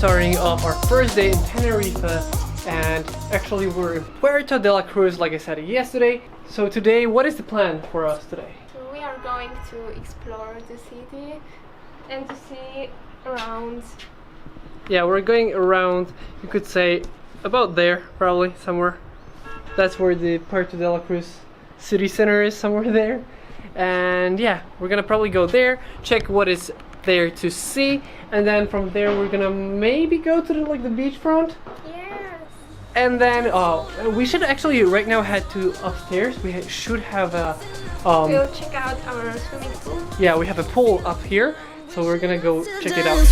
starting off our first day in Tenerife, and actually we're in Puerto De La Cruz like I said yesterday. So today, what is the plan for us today? So we are going to explore the city and to see around. Yeah, we're going around, you could say about there, probably somewhere. That's where the Puerto De La Cruz city center is, somewhere there. And yeah, we're gonna probably go there, check what is there to see, and then from there we're gonna maybe go to the beachfront. Yes. And then we should actually right now head to upstairs. We should have a We'll check out our swimming pool. yeah, we have a pool up here, so we're gonna go check it out.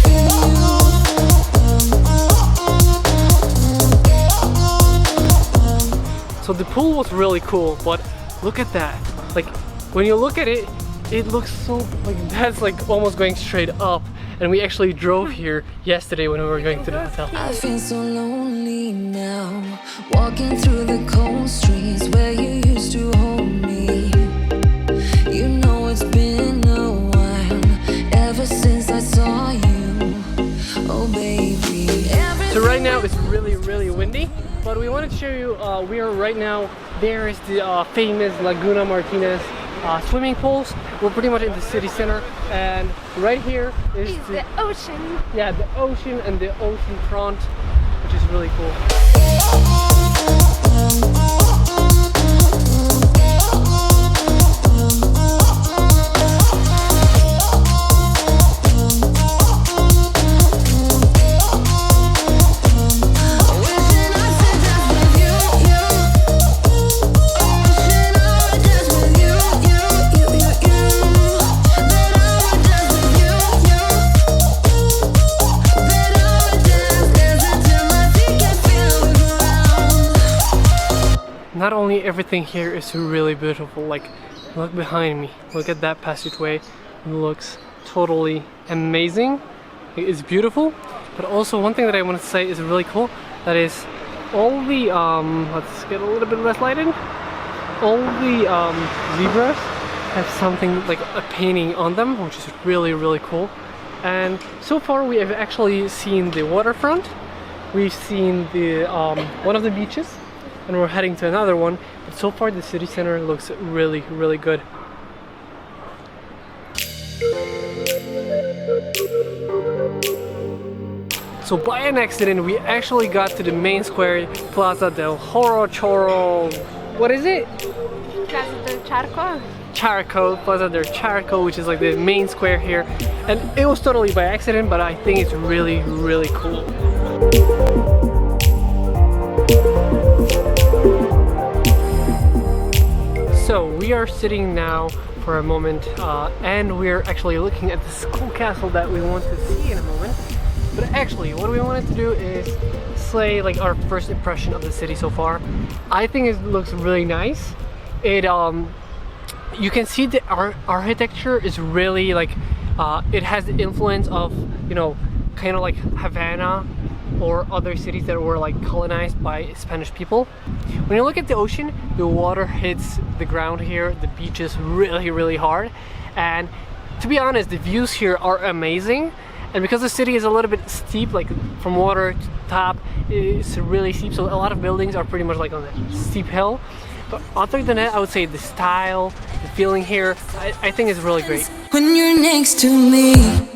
So the pool was really cool, but look at that. Like when you look at it, it looks so like that's like almost going straight up. And we actually drove here yesterday when we were going to the hotel. I feel so lonely now, walking through the cold streets where you used to hold me. You know it's been a while ever since I saw you. Oh baby. So right now it's really windy, but we wanted to show you we are right now, there is the famous Laguna Martinez swimming pools. We're pretty much in the city center, and right here is the ocean. Yeah, the ocean and the ocean front, which is really cool. Not only everything here is really beautiful, like look behind me, look at that passageway, it looks totally amazing. It's beautiful, but also one thing that I want to say is really cool, that is all the let's get a little bit less lighted. All the zebras have something like a painting on them, which is really cool. And so far we have actually seen the waterfront, we've seen the one of the beaches, and we're heading to another one, but so far the city center looks really good. So by an accident we actually got to the main square, Plaza del Choro. What is it? Plaza del Charco. Charco, Plaza del Charco, which is like the main square here, and it was totally by accident, but I think it's really cool. So we are sitting now for a moment and we're actually looking at the school castle that we want to see in a moment. But actually what we wanted to do is say like our first impression of the city so far. I think it looks really nice. It you can see the architecture is really like it has the influence of, you know, kind of like Havana or other cities that were like colonized by Spanish people. When you look at the ocean, the water hits the ground here, the beach is really hard, and to be honest, the views here are amazing. And because the city is a little bit steep, like from water to top, it's really steep, so a lot of buildings are pretty much like on a steep hill. But other than that, I would say the style, the feeling here, I think is really great. When you're next to me.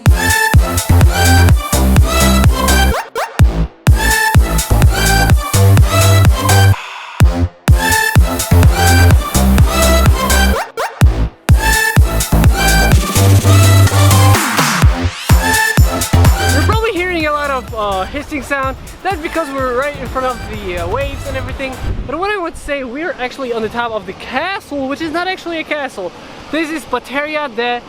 Hissing sound. That's because we're right in front of the waves and everything. But what I would say, we're actually on the top of the castle, which is not actually a castle. This is Bateria de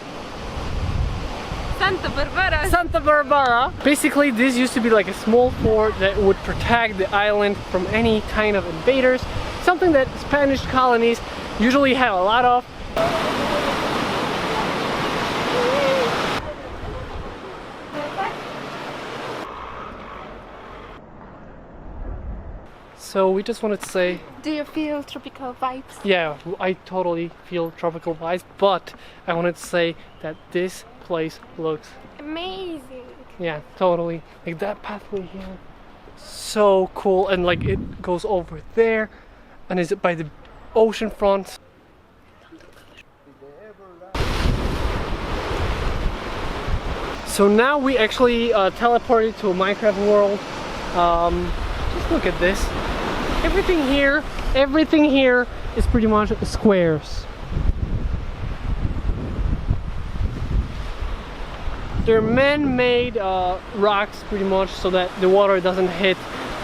Santa Barbara. Basically, this used to be like a small fort that would protect the island from any kind of invaders. Something that Spanish colonies usually have a lot of. So we just wanted to say... Do you feel tropical vibes? Yeah, I totally feel tropical vibes, but I wanted to say that this place looks... amazing! Yeah, totally. Like that pathway here, so cool, and like it goes over there, and is it by the ocean front. So now we actually teleported to a Minecraft world. Just look at this. Everything here is pretty much squares. They're man-made rocks pretty much, so that the water doesn't hit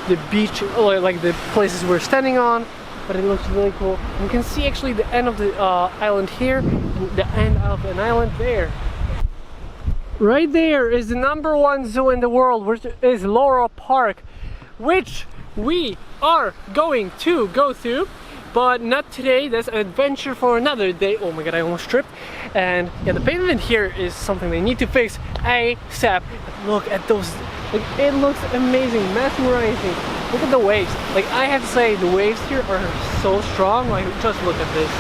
the beach, or like the places we're standing on, but it looks really cool. You can see actually the end of the island here, and the end of an island there. Right there is the #1 zoo in the world, which is Laurel Park, which we are going to go through, but not today. That's an adventure for another day. Oh my god, I almost tripped. And yeah, the pavement here is something they need to fix ASAP. Look at those, like, it looks amazing, mesmerizing. Look at the waves. Like, I have to say, the waves here are so strong. Like, just look at this.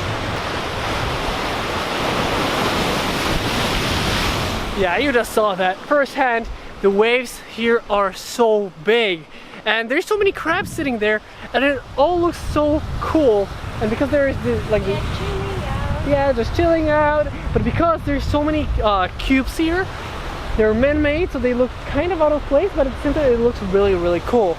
Yeah, you just saw that firsthand. The waves here are so big, and there's so many crabs sitting there, and it all looks so cool. And because there is this, like, yeah, just chilling out, but because there's so many cubes here, they're man-made, so they look kind of out of place, but at the same time it looks really, really cool.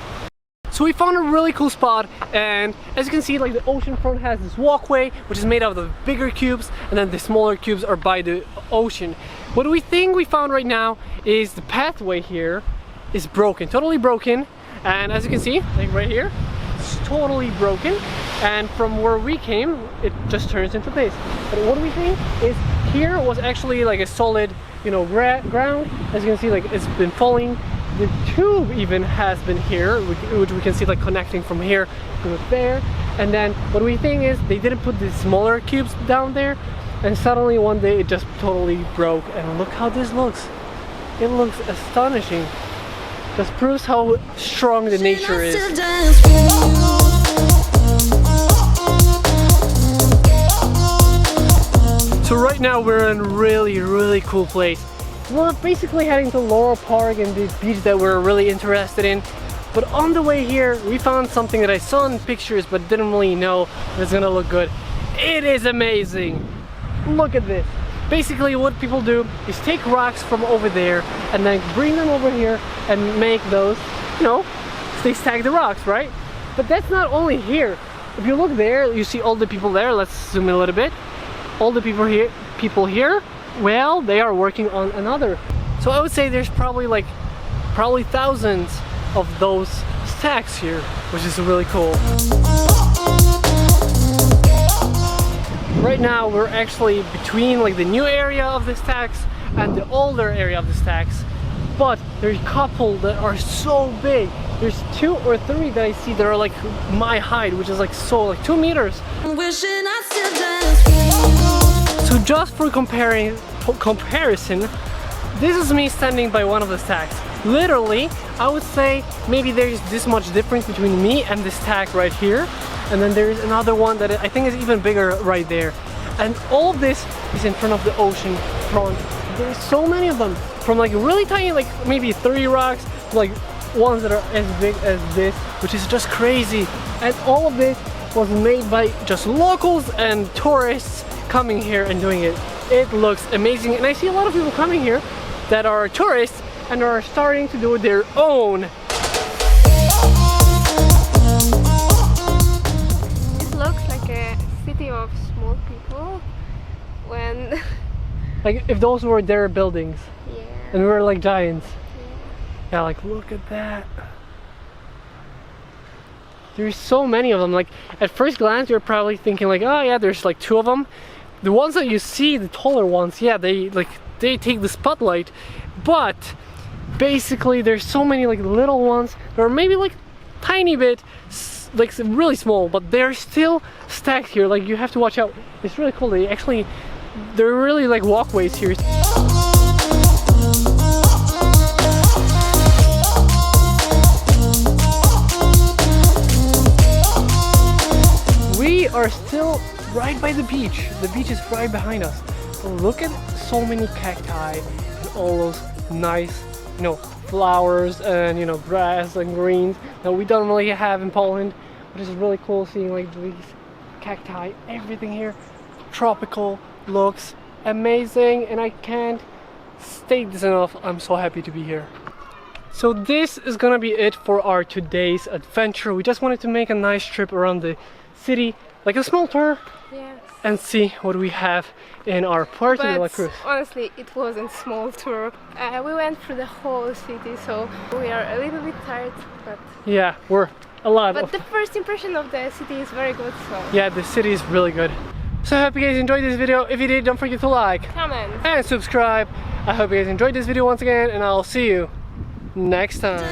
So we found a really cool spot, and as you can see, like, the ocean front has this walkway which is made out of the bigger cubes, and then the smaller cubes are by the ocean. What we think we found right now is the pathway here is broken, totally broken, and as you can see, like right here, it's totally broken, and from where we came it just turns into this. But what we think is here was actually like a solid, you know, ground. As you can see, like, it's been falling. The tube even has been here, which we can see like connecting from here to there. And then what we think is they didn't put the smaller cubes down there, and suddenly one day it just totally broke. And look how this looks. It looks astonishing. Just proves how strong the nature is. So right now we're in a really cool place. We're basically heading to Laurel Park and this beach that we're really interested in. But on the way here, we found something that I saw in pictures but didn't really know was gonna look good. It is amazing. Look at this. Basically what people do is take rocks from over there and then bring them over here and make those, you know, they stack the rocks, right? But that's not only here. If you look there, you see all the people there. Let's zoom in a little bit. All the people here, well, they are working on another. So I would say there's probably thousands of those stacks here, which is really cool. Right now we're actually between like the new area of the stacks and the older area of the stacks, but there's a couple that are so big. There's 2 or 3 that I see that are like my height, which is like so, like 2 meters. So just for comparison, this is me standing by one of the stacks. Literally, I would say maybe there's this much difference between me and this stack right here. And then there's another one that I think is even bigger right there. And all of this is in front of the ocean front. There's so many of them, from like really tiny, like maybe 3 rocks, to like ones that are as big as this, which is just crazy. And all of this was made by just locals and tourists coming here and doing it. It looks amazing, and I see a lot of people coming here that are tourists and are starting to do their own. It looks like a city of small people when Like if those were their buildings, yeah. and we were like giants. Yeah, like look at that. There's so many of them. Like at first glance you're probably thinking like, oh yeah, there's like 2 of them. The ones that you see, the taller ones, yeah, they take the spotlight. But basically there's so many like little ones that are maybe like tiny bit, like really small, but they're still stacked here. Like you have to watch out. It's really cool. They're really like walkways here. We are still right by the beach. The beach is right behind us. But look at so many cacti and all those nice you know, flowers and, you know, grass and greens that we don't really have in Poland. But it's really cool seeing like these cacti, everything here, tropical, looks amazing, and I can't state this enough. I'm so happy to be here. So this is gonna be it for our today's adventure. We just wanted to make a nice trip around the city, like a small tour, Yes. and see what we have in our Puerto De La But Cruz. honestly, it wasn't small tour. We went through the whole city, so we are a little bit tired, but Yeah, we're a lot of... the first impression of the city is very good, so Yeah, the city is really good. So I hope you guys enjoyed this video. If you did, don't forget to like comment. and subscribe. I hope you guys enjoyed this video once again, and I'll see you next time.